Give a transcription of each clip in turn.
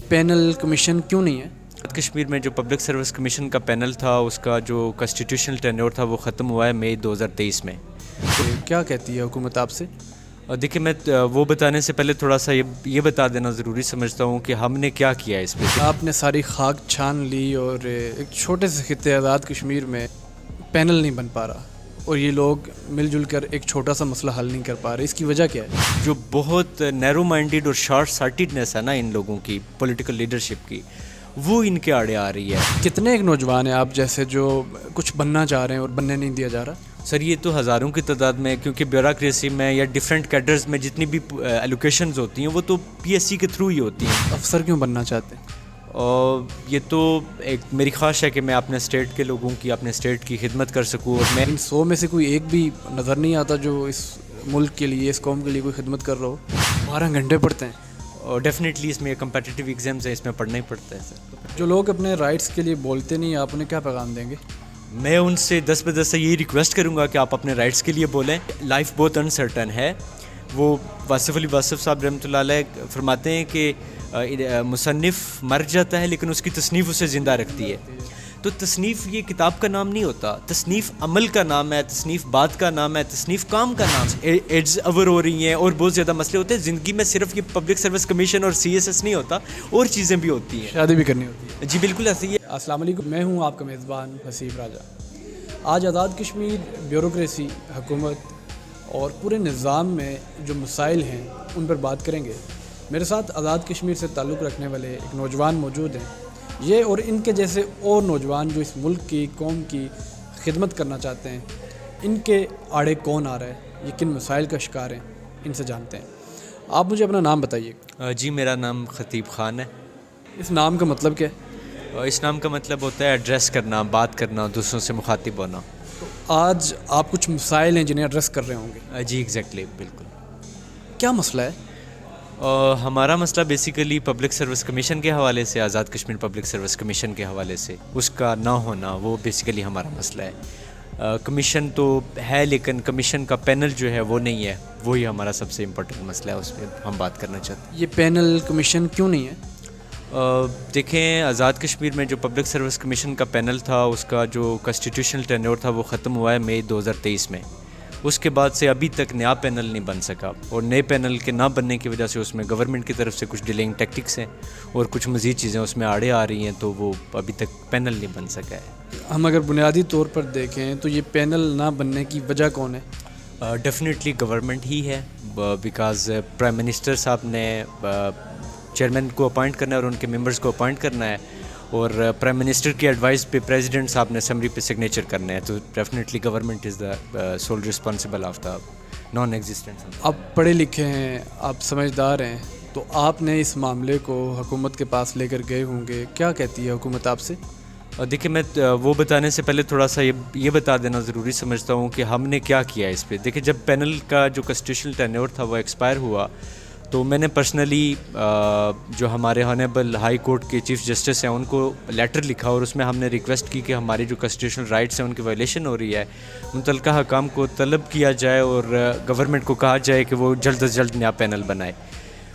Panel commission کیوں نہیں ہے؟ کشمیر میں جو پبلک سروس کمیشن کا پینل تھا اس کا جو کانسٹیٹیوشنل ٹینیور تھا وہ ختم ہوا ہے مئی 2023 میں. کیا کہتی ہے حکومت آپ سے؟ دیکھیں میں وہ بتانے سے پہلے تھوڑا سا یہ بتا دینا ضروری سمجھتا ہوں کہ ہم نے کیا کیا اس پہ. آپ نے ساری خاک چھان لی اور ایک چھوٹے سے خطے آزاد کشمیر میں پینل نہیں بن پا رہا اور یہ لوگ مل جل کر ایک چھوٹا سا مسئلہ حل نہیں کر پا رہے. اس کی وجہ کیا ہے؟ جو بہت نیرو مائنڈیڈ اور شارٹ سائٹڈنیس ہے نا ان لوگوں کی پولیٹیکل لیڈرشپ کی، وہ ان کے آڑے آ رہی ہے. کتنے ایک نوجوان ہیں آپ جیسے جو کچھ بننا چاہ رہے ہیں اور بننے نہیں دیا جا رہا؟ سر یہ تو ہزاروں کی تعداد میں، کیونکہ بیوروکریسی میں یا ڈیفرنٹ کیڈرز میں جتنی بھی ایلوکیشنز ہوتی ہیں وہ تو پی ایس سی کے تھرو ہی ہوتی ہیں. افسر کیوں بننا چاہتے ہیں؟ اور یہ تو ایک میری خواہش ہے کہ میں اپنے اسٹیٹ کے لوگوں کی، اپنے اسٹیٹ کی خدمت کر سکوں. اور میں ان 100 میں سے کوئی ایک بھی نظر نہیں آتا جو اس ملک کے لیے، اس قوم کے لیے کوئی خدمت کر رہا ہو؟ 12 گھنٹے پڑھتے ہیں. اور ڈیفینیٹلی اس میں کمپیٹیٹیو ایگزامز ہیں، اس میں پڑھنا ہی پڑتا ہے. سر جو لوگ اپنے رائٹس کے لیے بولتے نہیں، آپ انہیں کیا پیغام دیں گے؟ میں ان سے 10 بہ 10 سے یہی ریکویسٹ کروں گا کہ آپ اپنے رائٹس کے لیے بولیں. لائف بہت انسرٹن ہے. وہ واصف علی واصف صاحب رحمۃ اللہ علیہ فرماتے ہیں کہ مصنف مر جاتا ہے لیکن اس کی تصنیف اسے زندہ رکھتی ہے. تو تصنیف یہ کتاب کا نام نہیں ہوتا، تصنیف عمل کا نام ہے، تصنیف بات کا نام ہے، تصنیف کام کا نام ہے. ایڈز اوور ہو رہی ہیں اور بہت زیادہ مسئلے ہوتے ہیں زندگی میں. صرف یہ پبلک سروس کمیشن اور سی ایس ایس نہیں ہوتا، اور چیزیں بھی ہوتی ہیں. شادی بھی کرنی ہوتی ہے. جی بالکل ایسے ہی ہے. السلام علیکم، میں ہوں آپ کا میزبان حسیب راجہ. آج آزاد کشمیر بیوروکریسی، حکومت اور پورے نظام میں جو مسائل ہیں ان پر بات کریں گے. میرے ساتھ آزاد کشمیر سے تعلق رکھنے والے ایک نوجوان موجود ہیں. یہ اور ان کے جیسے اور نوجوان جو اس ملک کی، قوم کی خدمت کرنا چاہتے ہیں، ان کے آڑے کون آ رہا ہے، یہ کن مسائل کا شکار ہیں، ان سے جانتے ہیں. آپ مجھے اپنا نام بتائیے. جی میرا نام خطیب خان ہے. اس نام کا مطلب کیا ہے؟ اس نام کا مطلب ہوتا ہے ایڈریس کرنا، بات کرنا، دوسروں سے مخاطب ہونا. آج آپ کچھ مسائل ہیں جنہیں ایڈریس کر رہے ہوں گے. جی ایگزیکٹلی بالکل. کیا مسئلہ ہے؟ ہمارا مسئلہ بیسیکلی پبلک سروس کمیشن کے حوالے سے، Azad Kashmir public service commission کے حوالے سے اس کا نہ ہونا، وہ بیسیکلی ہمارا مسئلہ ہے. کمیشن تو ہے لیکن کمیشن کا پینل جو ہے وہ نہیں ہے. وہی ہمارا سب سے امپورٹنٹ مسئلہ ہے، اس پہ ہم بات کرنا چاہتے ہیں. یہ پینل کمیشن کیوں نہیں ہے؟ دیکھیں آزاد کشمیر میں جو پبلک سروس کمیشن کا پینل تھا اس کا جو کانسٹیٹیوشنل ٹینیور تھا وہ ختم ہوا ہے مئی 2023 میں. اس کے بعد سے ابھی تک نیا پینل نہیں بن سکا، اور نئے پینل کے نہ بننے کی وجہ سے اس میں گورنمنٹ کی طرف سے کچھ ڈیلنگ ٹیکٹکس ہیں اور کچھ مزید چیزیں اس میں آڑے آ رہی ہیں، تو وہ ابھی تک پینل نہیں بن سکا ہے. ہم اگر بنیادی طور پر دیکھیں تو یہ پینل نہ بننے کی وجہ کون ہے؟ ڈیفینیٹلی گورنمنٹ ہی ہے، بیکاز پرائم منسٹر صاحب نے چیئرمین کو اپوائنٹ کرنا ہے اور ان کے ممبرز کو اپوائنٹ کرنا ہے، اور پرائم منسٹر کی ایڈوائس پہ پریزیڈنٹ صاحب نے اسمبلی پہ سگنیچر کرنا ہے. تو definitely government is the civil responsible of the naan existence. آپ پڑھے لکھے ہیں، آپ سمجھدار ہیں، تو آپ نے اس معاملے کو حکومت کے پاس لے کر گئے ہوں گے. کیا کہتی ہے حکومت آپ سے؟ دیکھیں میں وہ بتانے سے پہلے تھوڑا سا یہ بتا دینا ضروری سمجھتا ہوں کہ ہم نے کیا کیا اس پہ. دیکھیں جب پینل کا جو کانسٹیٹیوشنل ٹینیور تھا وہ ایکسپائر ہوا تو میں نے پرسنلی جو ہمارے آنریبل ہائی کورٹ کے چیف جسٹس ہیں ان کو لیٹر لکھا، اور اس میں ہم نے ریکویسٹ کی کہ ہماری جو کانسٹیٹیوشنل رائٹس ہیں ان کی وائلیشن ہو رہی ہے. متعلقہ حکام کو طلب کیا جائے اور گورنمنٹ کو کہا جائے کہ وہ جلد از جلد نیا پینل بنائے.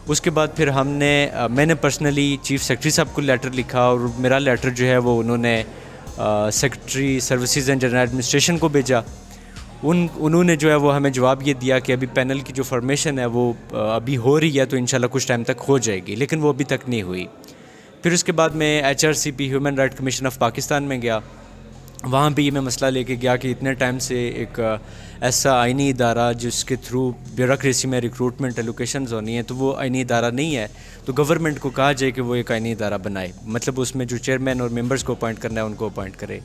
اس کے بعد پھر میں نے پرسنلی چیف سیکرٹری صاحب کو لیٹر لکھا، اور میرا لیٹر جو ہے وہ انہوں نے secretary services and general administration کو بھیجا. انہوں نے جو ہے وہ ہمیں جواب یہ دیا کہ ابھی پینل کی جو فارمیشن ہے وہ ابھی ہو رہی ہے، تو انشاءاللہ کچھ ٹائم تک ہو جائے گی، لیکن وہ ابھی تک نہیں ہوئی. پھر اس کے بعد میں HRCP human right commission of Pakistan میں گیا. وہاں بھی یہ میں مسئلہ لے کے گیا کہ اتنے ٹائم سے ایک ایسا آئینی ادارہ جس کے تھرو بیوروکریسی میں ریکروٹمنٹ ایلوکیشنز ہونی ہے، تو وہ آئینی ادارہ نہیں ہے. تو گورنمنٹ کو کہا جائے کہ وہ ایک آئینی ادارہ بنائے، مطلب اس میں جو چیئرمین اور ممبرز کو اپوائنٹ کرنا ہے ان کو اپوائنٹ کرے.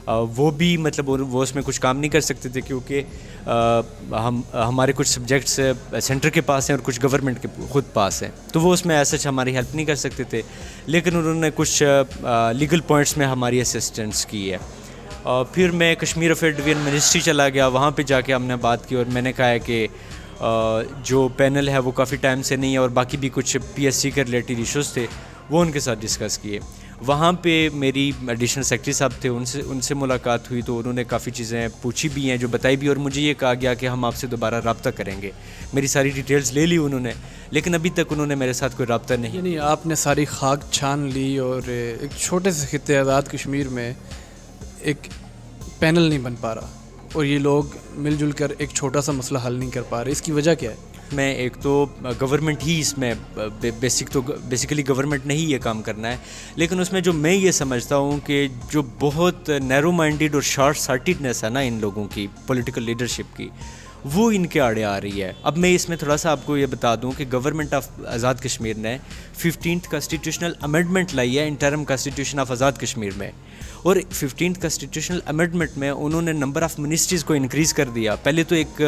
وہ بھی مطلب وہ اس میں کچھ کام نہیں کر سکتے تھے کیونکہ ہمارے کچھ سبجیکٹس سینٹر کے پاس ہیں اور کچھ گورنمنٹ کے خود پاس ہیں، تو وہ اس میں ایسا ہماری ہیلپ نہیں کر سکتے تھے. لیکن انہوں نے کچھ لیگل پوائنٹس میں ہماری اسسٹنس کی ہے. پھر میں کشمیر افیئر ڈویژن منسٹری چلا گیا. وہاں پہ جا کے ہم نے بات کی اور میں نے کہا ہے کہ جو پینل ہے وہ کافی ٹائم سے نہیں ہے، اور باقی بھی کچھ PSC کے ریلیٹڈ ایشوز تھے وہ ان کے ساتھ ڈسکس کیے. وہاں پہ میری ایڈیشنل سیکرٹری صاحب تھے، ان سے ملاقات ہوئی، تو انہوں نے کافی چیزیں پوچھی بھی ہیں، جو بتائی بھی، اور مجھے یہ کہا گیا کہ ہم آپ سے دوبارہ رابطہ کریں گے. میری ساری ڈیٹیلز لے لی انہوں نے، لیکن ابھی تک انہوں نے میرے ساتھ کوئی رابطہ نہیں. یعنی آپ نے ساری خاک چھان لی اور ایک چھوٹے سے خطے آزاد کشمیر میں ایک پینل نہیں بن پا رہا اور یہ لوگ مل جل کر ایک چھوٹا سا مسئلہ حل نہیں کر پا رہے, اس کی وجہ کیا ہے؟ میں ایک تو گورنمنٹ ہی اس میں بیسیکلی گورنمنٹ نے ہی یہ کام کرنا ہے, لیکن اس میں جو میں یہ سمجھتا ہوں کہ جو بہت نیرو مائنڈیڈ اور شارٹ سارٹیڈنیس ہے نا ان لوگوں کی پولیٹیکل لیڈرشپ کی, وہ ان کے آڑے آ رہی ہے. اب میں اس میں تھوڑا سا آپ کو یہ بتا دوں کہ گورنمنٹ آف آزاد کشمیر نے 15th کانسٹیٹیوشنل امینڈمنٹ لائی ہے interim constitution of Azad Kashmir میں, اور 15th کانسٹیٹیوشنل امینڈمنٹ میں انہوں نے نمبر آف منسٹریز کو انکریز کر دیا. پہلے تو ایک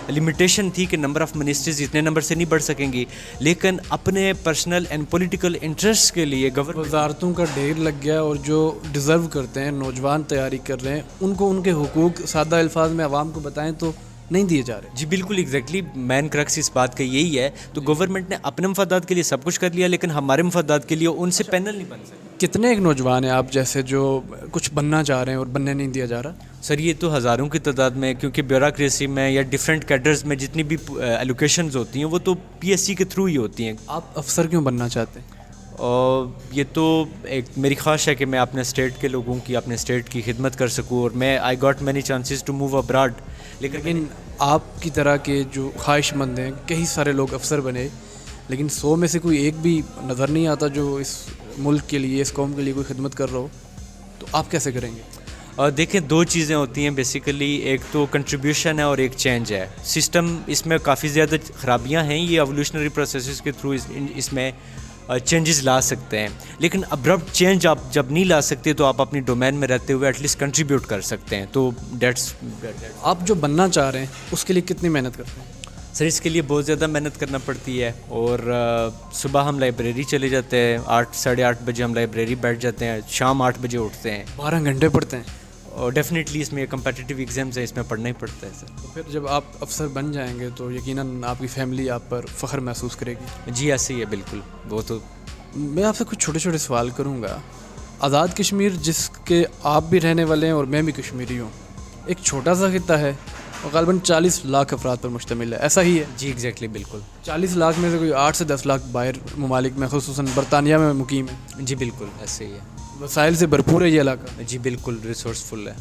لمیٹیشن تھی کہ نمبر آف منسٹریز اتنے نمبر سے نہیں بڑھ سکیں گی, لیکن اپنے پرسنل اینڈ پولیٹیکل انٹرسٹ کے لیے وزارتوں کا ڈھیر لگ گیا اور جو ڈیزرو کرتے ہیں, نوجوان تیاری کر رہے ہیں, ان کو ان کے حقوق سادہ الفاظ میں عوام کو بتائیں تو نہیں دیے جا رہے. جی بالکل ایگزیکٹلی, مین کرکس اس بات کا یہی ہے. تو گورنمنٹ نے اپنے مفادات کے لیے سب کچھ کر لیا, لیکن ہمارے مفادات کے لیے ان سے پینل نہیں بن سکتے. کتنے ایک نوجوان ہیں آپ جیسے جو کچھ بننا چاہ رہے ہیں اور بننے نہیں دیا جا رہا؟ سر یہ تو ہزاروں کی تعداد میں, کیونکہ بیوروکریسی میں یا ڈفرینٹ کیڈرز میں جتنی بھی ایلوکیشنز ہوتی ہیں وہ تو پی ایس سی کے تھرو ہی ہوتی ہیں. آپ افسر کیوں بننا چاہتے ہیں؟ اور یہ تو ایک میری خواہش ہے کہ میں اپنے اسٹیٹ کے لوگوں کی, اپنے اسٹیٹ کی خدمت کر سکوں, اور میں I got many chances to move abroad. لیکن آپ کی طرح کے جو خواہش مند ہیں, کئی سارے لوگ افسر بنے, لیکن 100 میں سے کوئی ایک بھی نظر نہیں آتا جو اس ملک کے لیے, اس قوم کے لیے کوئی خدمت کر رہا ہو, تو آپ کیسے کریں گے؟ دیکھیں دو چیزیں ہوتی ہیں بیسیکلی, ایک تو کنٹریبیوشن ہے اور ایک چینج ہے. سسٹم اس میں کافی زیادہ خرابیاں ہیں, یہ ایولیوشنری پروسیسز کے تھرو اس میں چینجز لا سکتے ہیں, لیکن ابرپٹ چینج آپ جب نہیں لا سکتے تو آپ اپنی ڈومین میں رہتے ہوئے ایٹ لیسٹ کنٹریبیوٹ کر سکتے ہیں. تو آپ جو بننا چاہ رہے ہیں اس کے لیے کتنی محنت کرتے ہیں؟ سر اس کے لیے بہت زیادہ محنت کرنا پڑتی ہے, اور صبح ہم لائبریری چلے جاتے ہیں, 8-8:30 بجے ہم لائبریری بیٹھ جاتے ہیں, شام 8 بجے اٹھتے ہیں. 12 گھنٹے پڑھتے ہیں؟ اور ڈیفینیٹلی اس میں کمپیٹیٹیو ایگزامز ہیں, اس میں پڑھنا ہی پڑتا ہے سر. تو پھر جب آپ افسر بن جائیں گے تو یقیناً آپ کی فیملی آپ پر فخر محسوس کرے گی. جی ایسے ہی ہے بالکل. وہ تو میں آپ سے کچھ چھوٹے چھوٹے سوال کروں گا. آزاد کشمیر جس کے آپ بھی رہنے والے ہیں اور میں بھی کشمیری ہوں, ایک چھوٹا سا خطہ ہے اور غالباً 40 لاکھ افراد پر مشتمل ہے, ایسا ہی ہے؟ جی ایگزیکٹلی بالکل. 40 لاکھ میں سے کوئی 8 سے 10 لاکھ باہر ممالک میں خصوصاً برطانیہ میں مقیم ہے. جی بالکل ایسے ہی ہے. وسائل سے بھرپور ہے یہ علاقہ. جی بالکل ریسورسفل ہے.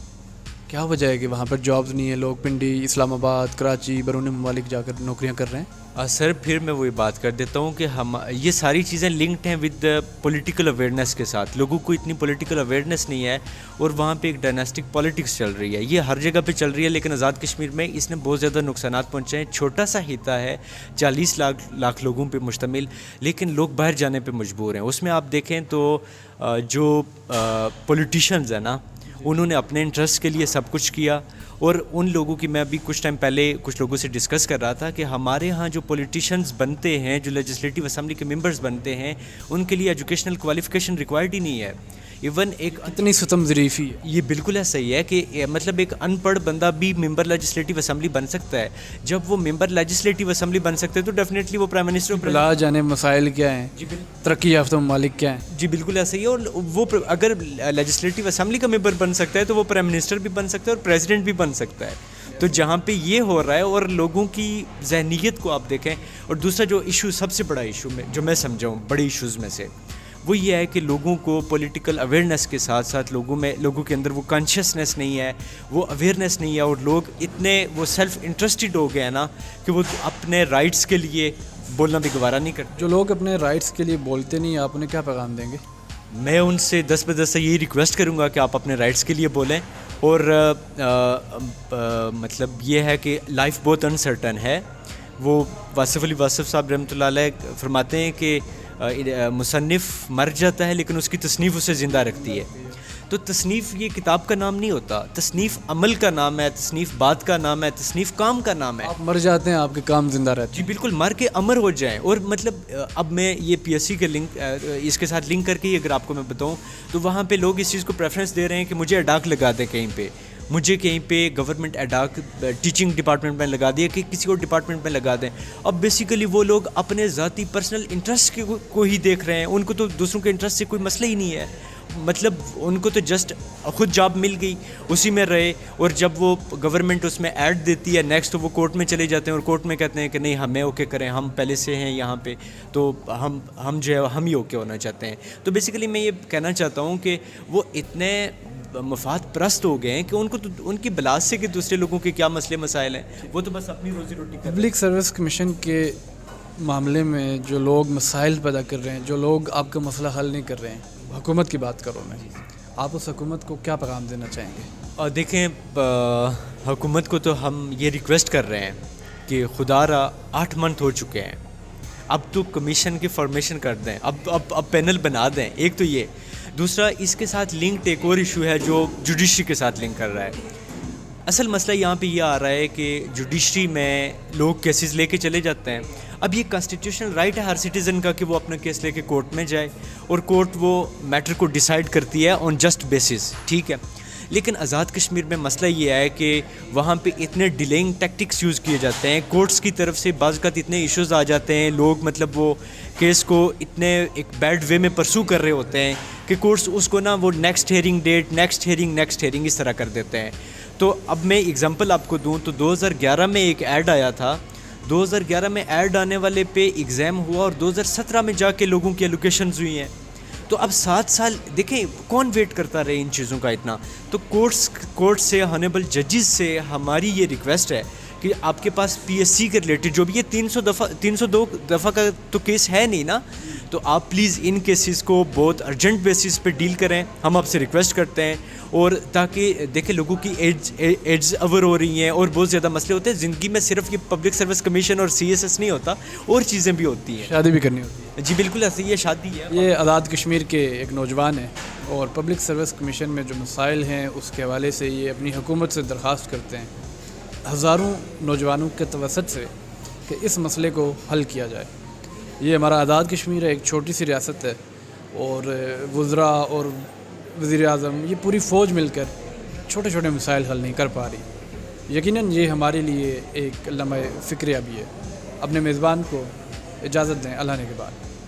کیا وجہ ہے کہ وہاں پر جابز نہیں ہیں, لوگ پنڈی, اسلام آباد, کراچی, بیرون ممالک جا کر نوکریاں کر رہے ہیں؟ سر پھر میں وہی بات کر دیتا ہوں کہ یہ ساری چیزیں لنکڈ ہیں ود پولیٹیکل اویئرنیس کے ساتھ. لوگوں کو اتنی پولیٹیکل اویئرنیس نہیں ہے, اور وہاں پہ ایک ڈائناسٹک پالیٹکس چل رہی ہے. یہ ہر جگہ پہ چل رہی ہے, لیکن آزاد کشمیر میں اس نے بہت زیادہ نقصانات پہنچے ہیں. چھوٹا سا خطہ ہے, 40 لاکھ لوگوں پہ مشتمل, لیکن لوگ باہر جانے پہ مجبور ہیں. اس میں آپ دیکھیں تو جو پولیٹیشینز ہیں نا, انہوں نے اپنے انٹرسٹ کے لیے سب کچھ کیا. اور ان لوگوں کی, میں ابھی کچھ ٹائم پہلے کچھ لوگوں سے ڈسکس کر رہا تھا کہ ہمارے ہاں جو پولیٹیشینز بنتے ہیں, جو لیجسلیٹو اسمبلی کے ممبرز بنتے ہیں, ان کے لیے ایجوکیشنل کوالیفیکیشن ریکوائرڈ ہی نہیں ہے. ایون ایک اتنی ستم ظریفی ہے. یہ بالکل ایسا ہی ہے کہ مطلب ایک ان پڑھ بندہ بھی ممبر لیجسلیٹو اسمبلی بن سکتا ہے. جب وہ ممبر لیجسلیٹو اسمبلی بن سکتے ہیں تو ڈیفینیٹلی وہ پرائم منسٹر بلا جانے مسائل کیا ہیں, ترقی یافتہ ممالک کیا ہیں. جی بالکل ایسا ہی ہے. اور وہ اگر لیجسلیٹو اسمبلی کا ممبر بن سکتا ہے تو وہ پرائم منسٹر بھی بن سکتا ہے اور پریزیڈنٹ بھی بن سکتا ہے. تو جہاں پہ یہ ہو رہا ہے, اور لوگوں کی ذہنیت کو آپ دیکھیں. اور دوسرا جو ایشو, سب سے بڑا ایشو میں جو میں سمجھا ہوں بڑے ایشوز میں سے, وہ یہ ہے کہ لوگوں کو پولیٹیکل اویئرنیس کے ساتھ ساتھ لوگوں کے اندر وہ کانشیسنیس نہیں ہے, وہ اویئرنیس نہیں ہے, اور لوگ اتنے وہ سیلف انٹرسٹڈ ہو گئے ہیں نا کہ وہ اپنے رائٹس کے لیے بولنا بھی گوارا نہیں کرتے. جو لوگ اپنے رائٹس کے لیے بولتے نہیں, آپ انہیں کیا پیغام دیں گے؟ میں ان سے 10/10 سے یہی ریکویسٹ کروں گا کہ آپ اپنے رائٹس کے لیے بولیں. اور مطلب یہ ہے کہ لائف بہت انسرٹن ہے. وہ واصف علی واصف صاحب رحمۃ اللہ علیہ فرماتے ہیں کہ مصنف مر جاتا ہے لیکن اس کی تصنیف اسے زندہ رکھتی ہے. تو تصنیف یہ کتاب کا نام نہیں ہوتا, تصنیف عمل کا نام ہے, تصنیف بات کا نام ہے, تصنیف کام کا نام ہے. آپ مر جاتے ہیں, آپ کے کام زندہ رہتے ہیں. جی بالکل, مر کے امر ہو جائیں. اور مطلب اب میں یہ پی ایس سی کے لنک اس کے ساتھ لنک کر کے اگر آپ کو میں بتاؤں تو وہاں پہ لوگ اس چیز کو پریفرنس دے رہے ہیں کہ مجھے اڈاک لگا دیں کہیں پہ, مجھے کہیں پہ گورنمنٹ اڈاک ٹیچنگ ڈپارٹمنٹ میں لگا دیا کہ کسی اور ڈپارٹمنٹ میں لگا دیں. اب بیسیکلی وہ لوگ اپنے ذاتی پرسنل انٹرسٹ کو ہی دیکھ رہے ہیں, ان کو تو دوسروں کے انٹرسٹ سے کوئی مسئلہ ہی نہیں ہے. مطلب ان کو تو جسٹ خود جاب مل گئی اسی میں رہے, اور جب وہ گورنمنٹ اس میں ایڈ دیتی ہے نیکسٹ تو وہ کورٹ میں چلے جاتے ہیں اور کورٹ میں کہتے ہیں کہ نہیں ہمیں اوکے کریں, ہم پہلے سے ہیں یہاں پہ تو ہم جو ہے ہم ہی اوکے ہونا چاہتے ہیں. تو بیسیکلی میں یہ کہنا چاہتا ہوں کہ وہ اتنے مفاد پرست ہو گئے ہیں کہ ان کو تو ان کی بلاس سے کہ دوسرے لوگوں کے کیا مسئلے مسائل ہیں, وہ تو بس اپنی روزی روٹی کر رہے ہیں. پبلک سروس کمیشن کے معاملے میں جو لوگ مسائل پیدا کر رہے ہیں, جو لوگ آپ کا مسئلہ حل نہیں کر رہے ہیں, حکومت کی بات کروں میں, آپ اس حکومت کو کیا پیغام دینا چاہیں گے؟ اور دیکھیں حکومت کو تو ہم یہ ریکویسٹ کر رہے ہیں کہ خدا را 8 منتھ ہو چکے ہیں, اب تو کمیشن کی فارمیشن کر دیں, اب پینل بنا دیں. ایک تو یہ, دوسرا اس کے ساتھ لنکڈ ایک اور ایشو ہے جو جوڈیشری کے ساتھ لنک کر رہا ہے. اصل مسئلہ یہاں پہ یہ آ رہا ہے کہ جوڈیشری میں لوگ کیسز لے کے چلے جاتے ہیں. اب یہ کانسٹیٹیوشنل رائٹ ہے ہر سٹیزن کا کہ وہ اپنا کیس لے کے کورٹ میں جائے اور کورٹ وہ میٹر کو ڈیسائیڈ کرتی ہے آن جسٹ بیسس, ٹھیک ہے. لیکن آزاد کشمیر میں مسئلہ یہ ہے کہ وہاں پہ اتنے ڈیلیئنگ ٹیکٹکس یوز کیے جاتے ہیں, کورٹس کی طرف سے بعض اوقات اتنے ایشوز آ جاتے ہیں, لوگ مطلب وہ کیس کو اتنے ایک بیڈ وے میں پرسو کر رہے ہوتے ہیں کہ کورٹس اس کو نا وہ next hearing date, next hearing اس طرح کر دیتے ہیں. تو اب میں اگزامپل آپ کو دوں تو 2011 میں ایک ایڈ آیا تھا, 2011 میں ایڈ آنے والے پہ ایگزام ہوا اور 2017 میں جا کے لوگوں کی ایلوکیشنز ہوئی ہیں. تو اب 7 سال دیکھیں کون ویٹ کرتا رہے ان چیزوں کا اتنا. تو کورٹ سے ہانیبل ججز سے ہماری یہ ریکویسٹ ہے کہ آپ کے پاس پی ایس سی کے ریلیٹڈ جو بھی یہ 302 دفعہ کا تو کیس ہے نہیں نا, تو آپ پلیز ان کیسز کو بہت ارجنٹ بیسس پہ ڈیل کریں, ہم آپ سے ریکویسٹ کرتے ہیں. اور تاکہ دیکھیں لوگوں کی ایجز اوور ہو رہی ہیں اور بہت زیادہ مسئلے ہوتے ہیں زندگی میں, صرف یہ پبلک سروس کمیشن اور سی ایس ایس نہیں ہوتا, اور چیزیں بھی ہوتی ہیں, شادی بھی کرنی ہوتی ہے. جی بالکل ایسے یہ شادی ہے. یہ آزاد کشمیر کے ایک نوجوان ہیں اور پبلک سروس کمیشن میں جو مسائل ہیں اس کے حوالے سے یہ اپنی حکومت سے درخواست کرتے ہیں ہزاروں نوجوانوں کے توسط سے کہ اس مسئلے کو حل کیا جائے. یہ ہمارا آزاد کشمیر ہے, ایک چھوٹی سی ریاست ہے, اور وزراء اور وزیر اعظم یہ پوری فوج مل کر چھوٹے چھوٹے مسائل حل نہیں کر پا رہی. یقیناً یہ ہمارے لیے ایک لمحہ فکریہ بھی ہے. اپنے میزبان کو اجازت دیں اللہ نے کے بعد.